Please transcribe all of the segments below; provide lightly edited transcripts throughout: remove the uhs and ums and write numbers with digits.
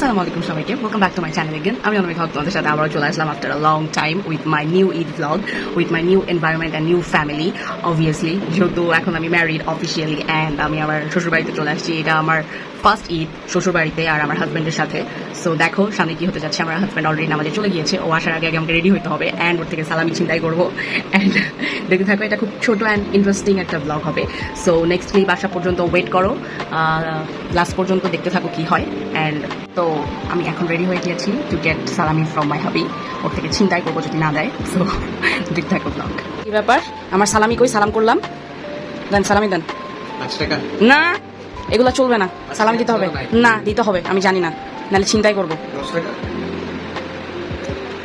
আসসালামু আলাইকুম সবাইকে, welcome back to my channel again. আমি অনেক হক তোমাদের সাথে আবার চলে আসলাম after a long time with my new Eid vlog, with my new environment and new family. Obviously যেহেতু এখন আমি ম্যারিড অফিসিয়ালি অ্যান্ড আমি আমার শ্বশুরবাড়িতে চলে আসছি। এটা আমার ফার্স্ট ঈদ শ্বশুরবাড়িতে আর আমার হাজব্যান্ডের সাথে। সো দেখো সামনে কি হতে যাচ্ছে। আমার হাজব্যান্ড অলরেডি নামাজে চলে গিয়েছে, ও আসার আগে আমাকে রেডি হতে হবে অ্যান্ড ওর থেকে সালামি ছিনতাই করবো। অ্যান্ড দেখতে থাকো, এটা খুব ছোট অ্যান্ড ইন্টারেস্টিং একটা ব্লগ হবে। সো নেক্সট ক্লিপ আসা পর্যন্ত ওয়েট করো, লাস্ট পর্যন্ত দেখতে থাকো কি হয়। অ্যান্ড তো আমি এখন রেডি হয়ে গিয়েছি টু গেট সালামি ফ্রম মাই হাবি। ওর থেকে ছিনতাই করবো যদি না দেয়। সো দেখতে থাকো ব্লগ। কি ব্যাপার, আমার সালামি কই? সালাম করলাম, দেন সালামি দেন। না এগুলো চলবে না, সালামি দিতে হবে। না দিতে হবে, আমি জানি না, নাহলে ছিনতাই করবো।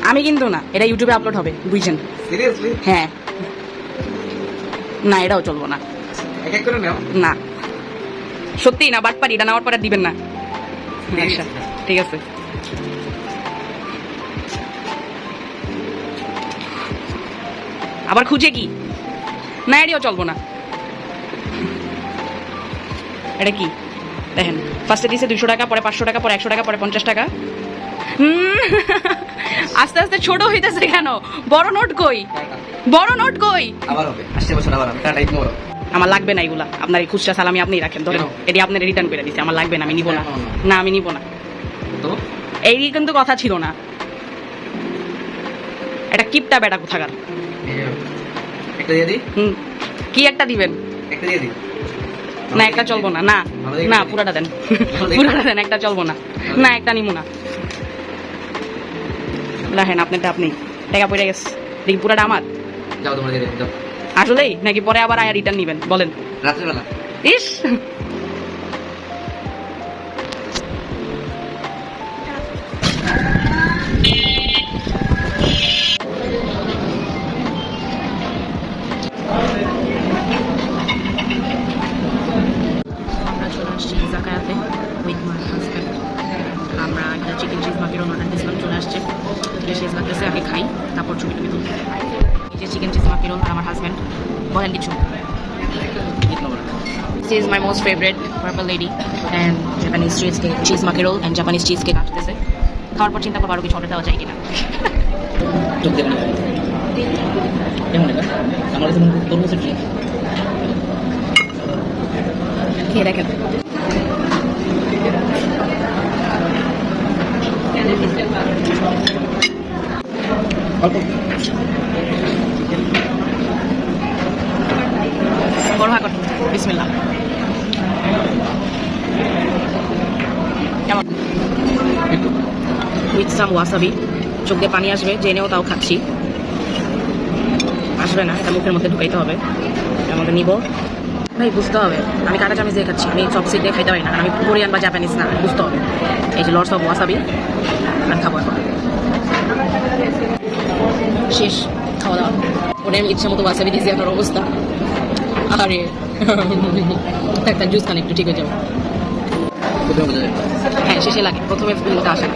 আমি কিন্তু না, এটা ইউটিউবে আপলোড হবে, বুঝছেন? হ্যাঁ না, এটাও চলবো না। না সত্যি না, বাটপারি, এটা নেওয়ার পরে দিবেন না। আচ্ছা ঠিক আছে। আবার খুঁজে কি? না এটাও চলবো না। এটা কি দেখেন, ফার্স্টে দিয়েছে 200 টাকা, পরে 500 টাকা, পরে 100 টাকা, পরে 50 টাকা। আস্তে আস্তে ছোট হইতেছে কেন? বড় নোট কই? বড় নোট কই? আমার লাগবে না এগুলা। আপনার এই খুচরা সালামি আপনি রাখেন, ধরেন এটি আপনার রিটার্ন করে দিচ্ছে। আমার লাগবে না, আমি নিব না। না আমি নিব না। তো এই কিন্তু কথা ছিল না। এটা কিপটা বেটা কোথাকার। কি একটা দিবেন? না একটা চলবো না। না না পুরাটা দেন, পুরাটা দেন, একটা চলবো না। না একটা নিব না। দেখেন আপনারটা আপনি টাকা পড়ে গেছে, দেখি পুরাটা আমার। আসলেই নাকি পরে আবার আয়া রিটার্ন নিবেন? বলেন রাত্রিবেলা। ইস আমরা একটা চিকেন চিজ মাকের অর্ডার দিয়েছিলাম, চলে আসছে। শেষ লাগতেছে, আগে খাই তারপর ছবি টবি তুলতে। এই যে চিকেন চিজ মাকের আর আমার হাজব্যান্ড। বলেন কিছু। This is my most favorite purple lady and Japanese cheese macaroni and Japanese cheesecake আসতেছে। খাওয়ার পর চিন্তা করবো আরো কিছু অর্ডার দেওয়া যায় কিনা। খেয়ে দেখেন। বড় ভাগ বিসমিল্লাহ। কেমন? With some wasabi. চোখ দিয়ে পানি আসবে জেনেও তাও খাচ্ছি। আসবে না, এটা মুখের মধ্যে ঢুকাইতে হবে। আমাকে নিব ভাই, বুঝতে হবে। আমি কাটা চামিচ দিয়ে খাচ্ছি, আমি চপস্টিক দিয়ে খাইতে পারি না, আমি কোরিয়ান বা জাপানিজ না, বুঝতে হবে। এই যে লর্ডস অফ ওয়াসাবি আমি খাবো এখন। শেষ খাওয়া দাওয়া। ওটা আমি ইচ্ছা মতো ওয়াসাবি দিয়েছি, আপনার অবস্থা। আরে একটা জুস খান, একটু ঠিক হয়ে যাবে। হ্যাঁ শেষে লাগে, প্রথমে ফিলটা আসে।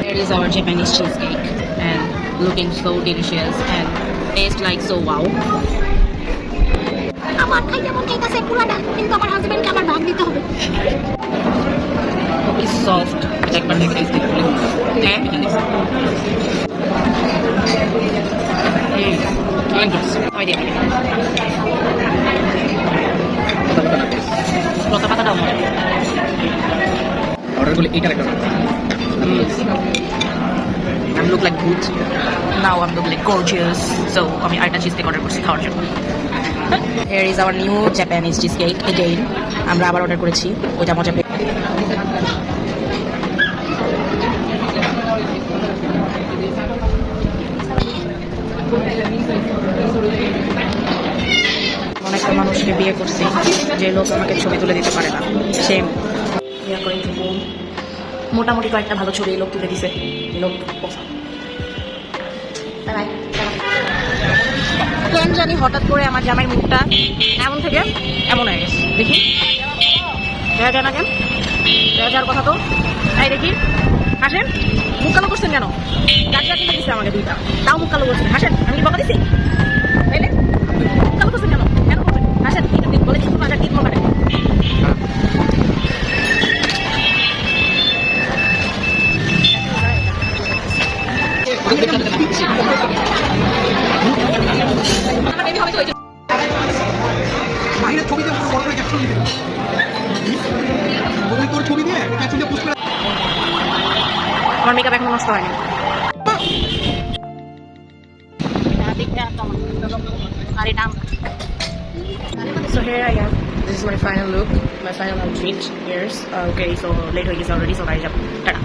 Here is our Japanese cheesecake and looking so delicious and taste like so wow. আমার খাইতে মন চাইতেছে পুরাটা, কিন্তু আমার হাজবেন্ডকে আমার ভাগ দিতে হবে। খুবই সফট, একবার দেখে হ্যাঁ লতা পাতাটাও মনে অর্ডার করলে এইটার একটা I look like good. Now I'm looking like gorgeous. So আমি আরেকটা cheesecake অর্ডার করছি খাওয়ার জন্য। Here is our new Japanese cheesecake again. আমরা আবার অর্ডার করেছি, ওইটা মজা পেয়ে। অনেকটা মানুষকে বিয়ে করছি, যে লোক আমাকে ছবি তুলে দিতে পারে না। সেম মোটামুটি কয়েকটা ভালো ছবি লোক তুলে দিছে। লোক কেন জানি হঠাৎ করে আমার জামাইয়ের মুখটা এমন থেকে এমন হয়ে গেছে। দেখি দেখা যায় না কেন? দেখা যাওয়ার কথা তো। তাই দেখি হাসেন, মুখ কালো করছেন কেন? গাছটা কিনে দিচ্ছে আমাকে দুইটা, তাও মুখ কালো করছেন। হাসেন, আমি কি বকা দিচ্ছি? তাইলে মুখ কালো করছেন কেন? কেন করবেন? হাসেন, বলে কিছু বাজার দিন তোর ছবি দিয়ে ক্যাচিলে পোস্ট করে আমার মেকআপ এখনো নষ্ট হয়নি। So here I am. This is my final look, my final outfit. Here's okay. So late hয়ে গেছে already. So বাড়ি যাব। টাটা।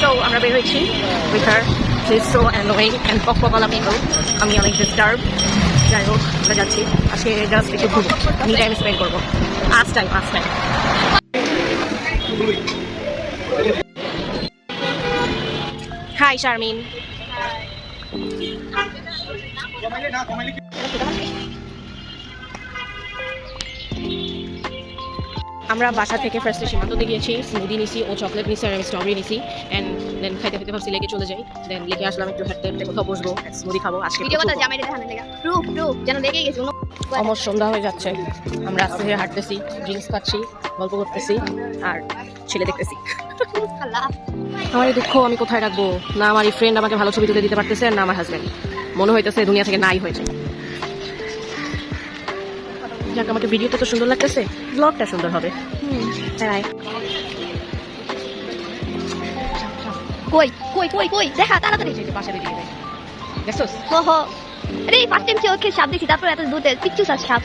So আমরা বের হয়েছি with her. She's so annoying and pokpokala people. আমি অনেক disturbed. যাই হোক আমরা যাচ্ছি। আজকে জাস্ট একটু ঘুরবো। আমি টাইম স্পেন্ড করবো। আজ টাইম। Hi Sharmin. কমাইলে না কমাইলে আমরা বাসা থেকে ফার্স্টে সীমান্ততে গিয়েছি, স্মুদি নিছি ও চকলেট নিছি আর আমি স্ট্রবেরি নিছি অ্যান্ড দেন খাইতে খাইতে ভাবছি লেকে চলে যাই। দেন লেকে আসলাম, একটু হাঁটতে হাঁটতে কোথাও বসবো, স্মুদি খাবো। আজকে ভিডিও করতে জামাই দেখানো লাগা প্রুফ যেন লেগে গেছে আমার সন্ধ্যা হয়ে যাচ্ছে, আমরা আস্তে ধীরে হাঁটতেছি, ড্রিঙ্কস খাচ্ছি, গল্প করতেছি আর ছেলে দেখতেছি। আল্লাহ আমার এই দুঃখ আমি কোথায় রাখবো? না আমার এই ফ্রেন্ড আমাকে ভালো ছবি তুলে দিতে পারতেছে, না আমার হাজবেন্ড। মনে হইতেছে দুনিয়া থেকে নাই হয়েছে। যাক, আমাকে ভিডিওটা তো সুন্দর লাগতেছে, ব্লগটা সুন্দর হবে। হ্যাঁ কই কই কই কই দেখা তাড়াতাড়ি পাশে বেরিয়ে যাবে, দেখছোস? হো হো আরে ফার্স্ট টাইম ওকে সাপ দেখি, তারপর এত দূর পিচ্ছু সাপ